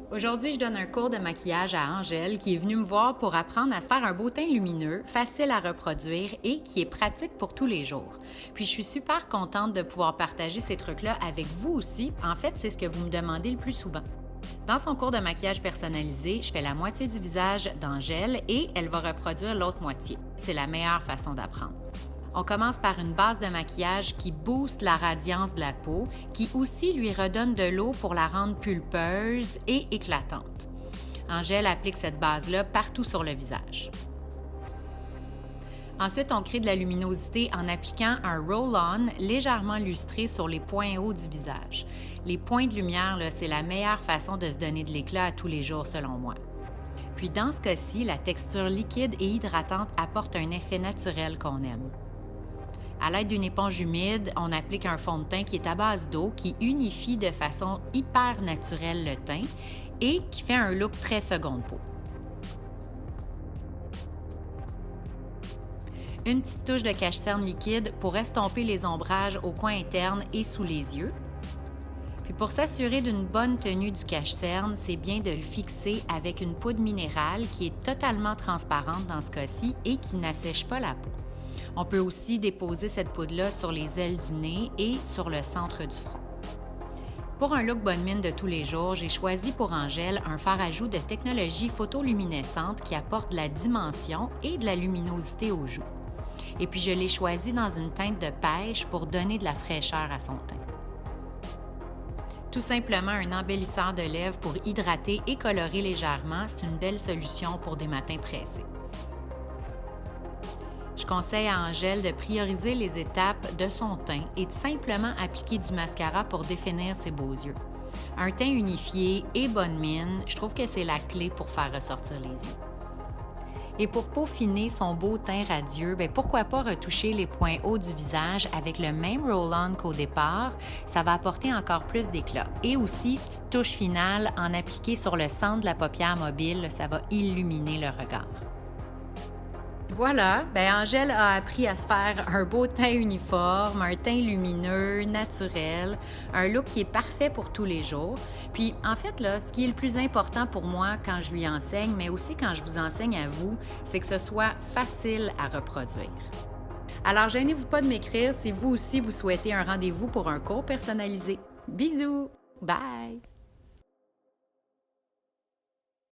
Aujourd'hui, je donne un cours de maquillage à Angèle qui est venue me voir pour apprendre à se faire un beau teint lumineux, facile à reproduire et qui est pratique pour tous les jours. Puis je suis super contente de pouvoir partager ces trucs-là avec vous aussi. En fait, c'est ce que vous me demandez le plus souvent. Dans son cours de maquillage personnalisé, je fais la moitié du visage d'Angèle et elle va reproduire l'autre moitié. C'est la meilleure façon d'apprendre. On commence par une base de maquillage qui booste la radiance de la peau, qui aussi lui redonne de l'eau pour la rendre pulpeuse et éclatante. Angèle applique cette base-là partout sur le visage. Ensuite, on crée de la luminosité en appliquant un roll-on légèrement lustré sur les points hauts du visage. Les points de lumière, c'est la meilleure façon de se donner de l'éclat à tous les jours selon moi. Puis dans ce cas-ci, la texture liquide et hydratante apporte un effet naturel qu'on aime. À l'aide d'une éponge humide, on applique un fond de teint qui est à base d'eau, qui unifie de façon hyper naturelle le teint et qui fait un look très seconde peau. Une petite touche de cache-cerne liquide pour estomper les ombrages au coin interne et sous les yeux. Puis pour s'assurer d'une bonne tenue du cache-cerne, c'est bien de le fixer avec une poudre minérale qui est totalement transparente dans ce cas-ci et qui n'assèche pas la peau. On peut aussi déposer cette poudre-là sur les ailes du nez et sur le centre du front. Pour un look bonne mine de tous les jours, j'ai choisi pour Angèle un fard à joues de technologie photoluminescente qui apporte de la dimension et de la luminosité aux joues. Et puis je l'ai choisi dans une teinte de pêche pour donner de la fraîcheur à son teint. Tout simplement un embellisseur de lèvres pour hydrater et colorer légèrement, c'est une belle solution pour des matins pressés. Je conseille à Angèle de prioriser les étapes de son teint et de simplement appliquer du mascara pour définir ses beaux yeux. Un teint unifié et bonne mine, je trouve que c'est la clé pour faire ressortir les yeux. Et pour peaufiner son beau teint radieux, pourquoi pas retoucher les points hauts du visage avec le même roll-on qu'au départ, ça va apporter encore plus d'éclat. Et aussi, petite touche finale, en appliquer sur le centre de la paupière mobile, ça va illuminer le regard. Voilà, Angèle a appris à se faire un beau teint uniforme, un teint lumineux, naturel, un look qui est parfait pour tous les jours. Puis, en fait, là, ce qui est le plus important pour moi quand je lui enseigne, mais aussi quand je vous enseigne à vous, c'est que ce soit facile à reproduire. Alors, gênez-vous pas de m'écrire si vous aussi vous souhaitez un rendez-vous pour un cours personnalisé. Bisous! Bye!